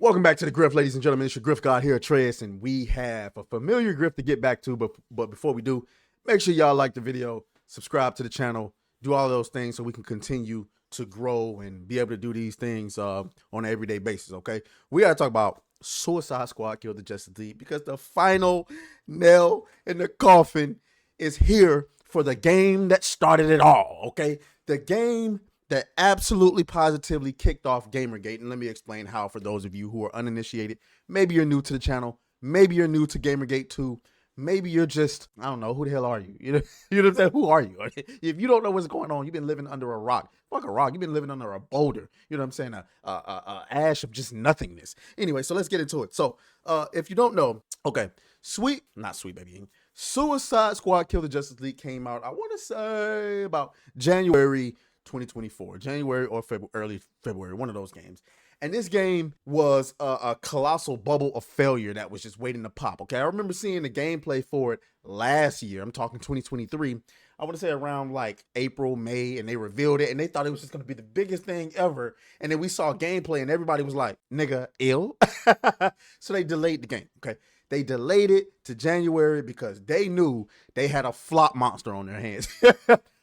Welcome back to the Griff, ladies and gentlemen. It's your Griff God here, Atreus, and we have a familiar Griff to get back to. But before we do, make sure y'all like the video, subscribe to the channel, do all those things so we can continue to grow and be able to do these things on an everyday basis. Okay, we gotta talk about Suicide Squad: Kill the Justice League because the final nail in the coffin is here for the game that started it all. Okay, the game that absolutely positively kicked off Gamergate. And let me explain how for those of you who are uninitiated. Maybe you're new to the channel. Maybe you're new to Gamergate 2. Maybe you're just, I don't know, who the hell are you? You know what I'm saying? Who are you? If you don't know what's going on, you've been living under a rock. Fuck a rock. You've been living under a boulder. You know what I'm saying? A ash of just nothingness. Anyway, so let's get into it. So if you don't know, okay, Suicide Squad Kill the Justice League came out, I want to say about January 2024, January or early February, one of those games. And this game was a colossal bubble of failure that was just waiting to pop. Okay, I remember seeing the gameplay for it last year. I'm talking 2023. I want to say around like April, May, and they revealed it and they thought it was just going to be the biggest thing ever. And then we saw gameplay and everybody was like, nigga, ill. So they delayed the game. Okay, they delayed it to January because they knew they had a flop monster on their hands.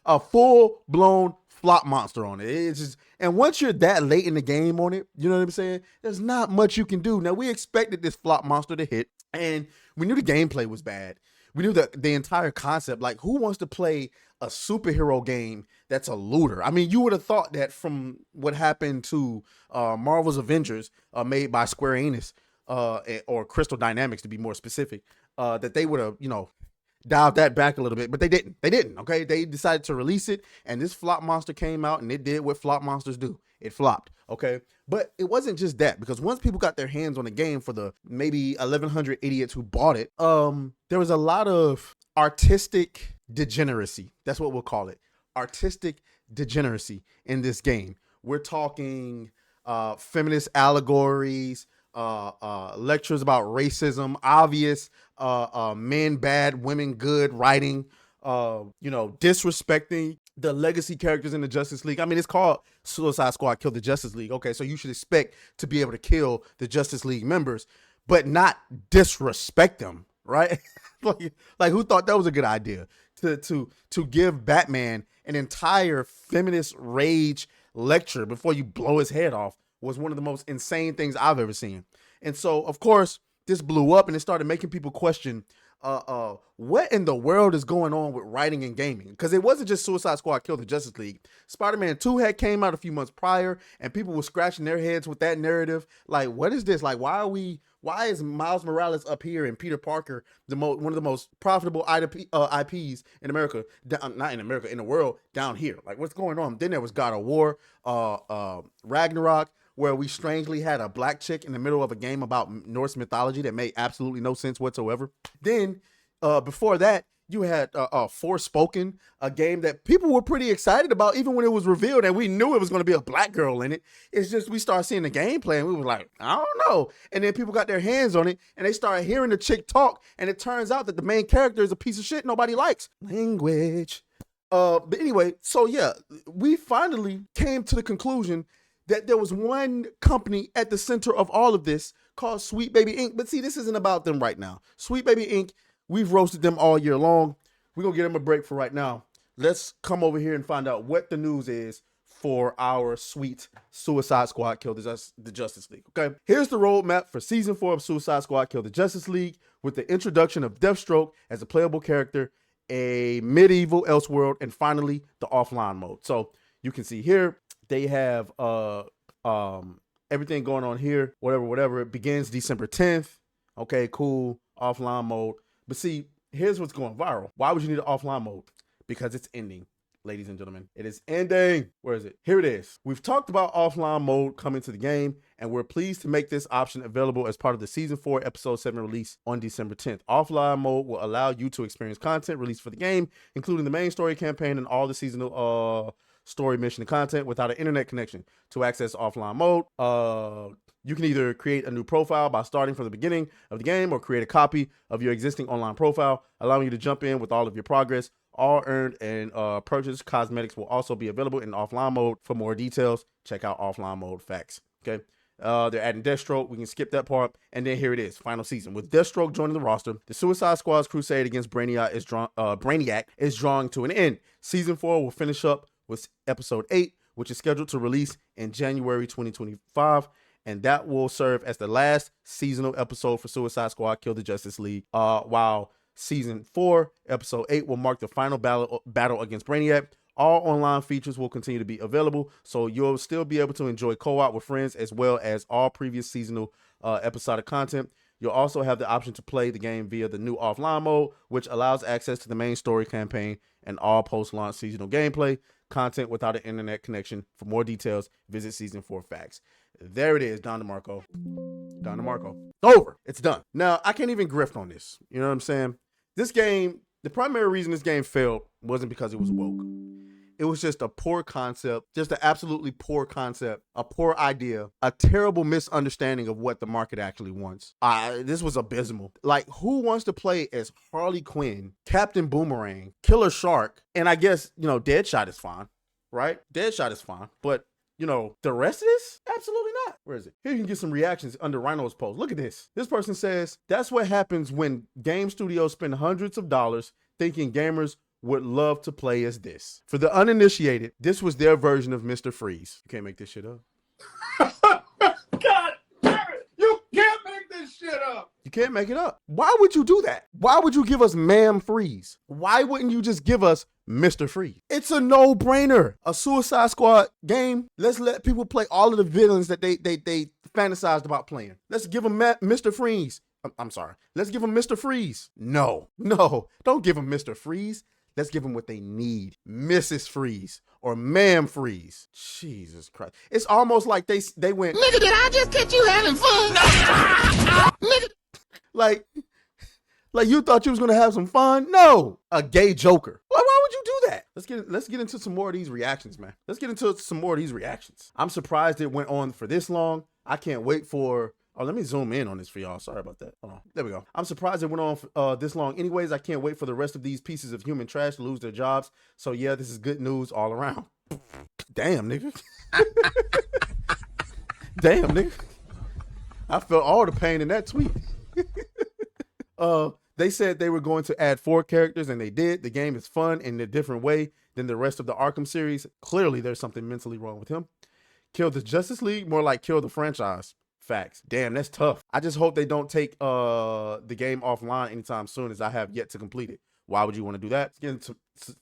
A full-blown flop monster on it. It's just, and once you're that late in the game on it, you know what I'm saying? There's not much you can do. Now, we expected this flop monster to hit, and we knew the gameplay was bad. We knew that the entire concept, like, who wants to play a superhero game that's a looter? I mean, you would have thought that from what happened to Marvel's Avengers, made by Square Enix, or Crystal Dynamics to be more specific, that they would have, you know, dialed that back a little bit, but they didn't. Okay, they decided to release it, and this flop monster came out and it did what flop monsters do. It flopped. Okay, but it wasn't just that, because once people got their hands on the game, for the maybe 1,100 idiots who bought it, there was a lot of artistic degeneracy. That's what we'll call it, artistic degeneracy in this game. We're talking feminist allegories, lectures about racism, obvious men bad, women good writing, you know, disrespecting the legacy characters in the Justice League. I mean, it's called Suicide Squad Kill the Justice League. Okay, so you should expect to be able to kill the Justice League members, but not disrespect them, right? like who thought that was a good idea? To give Batman an entire feminist rage lecture before you blow his head off was one of the most insane things I've ever seen. And so, of course, this blew up and it started making people question what in the world is going on with writing and gaming? Because it wasn't just Suicide Squad Kill the Justice League. Spider-Man 2 had came out a few months prior, and people were scratching their heads with that narrative. Like, what is this? Like, why is Miles Morales up here and Peter Parker one of the most profitable IPs in America, not in America, in the world, down here? Like, what's going on? Then there was God of War, Ragnarok, where we strangely had a black chick in the middle of a game about Norse mythology that made absolutely no sense whatsoever. Then before that, you had Forspoken, a game that people were pretty excited about even when it was revealed, and we knew it was going to be a black girl in it. It's just we started seeing the gameplay and we were like, I don't know. And then people got their hands on it and they started hearing the chick talk, and it turns out that the main character is a piece of shit nobody likes. Language. But anyway, so yeah, we finally came to the conclusion that there was one company at the center of all of this called Sweet Baby Inc. But see, this isn't about them right now. Sweet Baby Inc., we've roasted them all year long. We're going to give them a break for right now. Let's come over here and find out what the news is for our sweet Suicide Squad Kill the Justice League. Okay, here's the roadmap for Season 4 of Suicide Squad Kill the Justice League, with the introduction of Deathstroke as a playable character, a medieval Elseworld, and finally the offline mode. So you can see here, they have everything going on here, whatever. It begins December 10th. Okay, cool. Offline mode. But see, here's what's going viral. Why would you need an offline mode? Because it's ending, ladies and gentlemen. It is ending. Where is it? Here it is. We've talked about offline mode coming to the game, and we're pleased to make this option available as part of the Season 4 Episode 7 release on December 10th. Offline mode will allow you to experience content released for the game, including the main story campaign and all the seasonal story mission and content without an internet connection. To access offline mode, you can either create a new profile by starting from the beginning of the game or create a copy of your existing online profile, allowing you to jump in with all of your progress. All earned and purchased cosmetics will also be available in offline mode. For more details, check out offline mode facts. Okay. They're adding Deathstroke. We can skip that part. And then here it is, final season. With Deathstroke joining the roster, the Suicide Squad's crusade against Brainiac is drawing to an end. Season 4 will finish up with episode 8, which is scheduled to release in January 2025. And that will serve as the last seasonal episode for Suicide Squad Kill the Justice League. While season 4, episode 8 will mark the final battle against Brainiac. All online features will continue to be available, so you'll still be able to enjoy co-op with friends as well as all previous seasonal episodic content. You'll also have the option to play the game via the new offline mode, which allows access to the main story campaign and all post-launch seasonal gameplay content without an internet connection. For more details, visit Season 4 Facts. There it is, Don DeMarco. Don DeMarco. Over. It's done. Now, I can't even grift on this. You know what I'm saying? This game, the primary reason this game failed wasn't because it was woke. It was just a poor concept, just an absolutely poor concept, a poor idea, a terrible misunderstanding of what the market actually wants. This was abysmal. Like, who wants to play as Harley Quinn, Captain Boomerang, Killer Shark, and I guess, you know, Deadshot is fine, right? Deadshot is fine, but, you know, the rest of this? Absolutely not. Where is it? Here you can get some reactions under Rhino's post. Look at this. This person says, that's what happens when game studios spend hundreds of dollars thinking gamers would love to play as this. For the uninitiated, this was their version of Mr. Freeze. You can't make this shit up. God damn it! You can't make this shit up! You can't make it up. Why would you do that? Why would you give us Ma'am Freeze? Why wouldn't you just give us Mr. Freeze? It's a no-brainer. A Suicide Squad game. Let's let people play all of the villains that they fantasized about playing. Let's give them Mr. Freeze. I'm sorry. Let's give them Mr. Freeze. No, don't give them Mr. Freeze. Let's give them what they need. Mrs. Freeze or Ma'am Freeze. Jesus Christ. It's almost like they went, nigga, did I just catch you having fun? Nigga. Like you thought you was gonna have some fun? No. A gay Joker. Why would you do that? Let's get into some more of these reactions, man. Let's get into some more of these reactions. I'm surprised it went on for this long. I can't wait for... Oh, let me zoom in on this for y'all. Sorry about that. Hold on. There we go. I'm surprised it went on this long. Anyways, I can't wait for the rest of these pieces of human trash to lose their jobs. So yeah, this is good news all around. Damn, nigga. Damn, nigga. I felt all the pain in that tweet. They said they were going to add 4 characters, and they did. The game is fun in a different way than the rest of the Arkham series. Clearly, there's something mentally wrong with him. Kill the Justice League, more like kill the franchise. Facts. Damn, that's tough. I just hope they don't take the game offline anytime soon, as I have yet to complete it. Why would you want to do that? Let's get into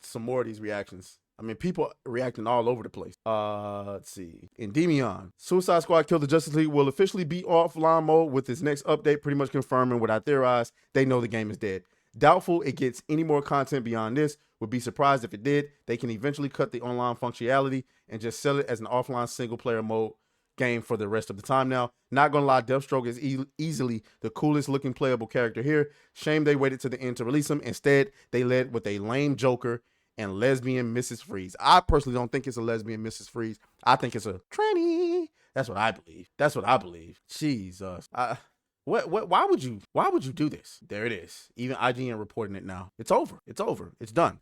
some more of these reactions. I mean, people reacting all over the place. Let's see. Endymion. Suicide Squad Kill the Justice League will officially be offline mode with its next update, pretty much confirming what I theorized. They know the game is dead. Doubtful it gets any more content beyond this. Would be surprised if it did. They can eventually cut the online functionality and just sell it as an offline single player mode game for the rest of the time now. Not gonna lie, Deathstroke is easily the coolest looking playable character here. Shame they waited to the end to release him. Instead, they led with a lame Joker and lesbian Mrs. Freeze. I personally don't think it's a lesbian Mrs. Freeze. I think it's a tranny. That's what I believe. Jesus. Why would you do this? There it is. Even IGN reporting it now. It's over. It's done.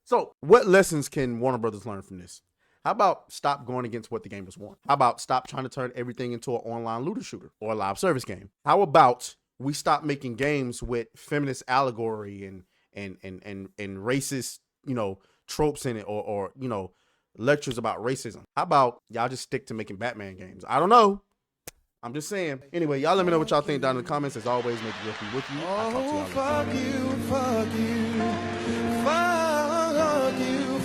So what lessons can Warner Brothers learn from this? How about stop going against what the gamers want? How about stop trying to turn everything into an online looter shooter or a live service game? How about we stop making games with feminist allegory and racist, you know, tropes in it, or you know, lectures about racism? How about y'all just stick to making Batman games? I don't know. I'm just saying. Anyway, y'all let me know what y'all think down in the comments. As always, make it with you. I'll talk to y'all later.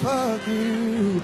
Fuck you.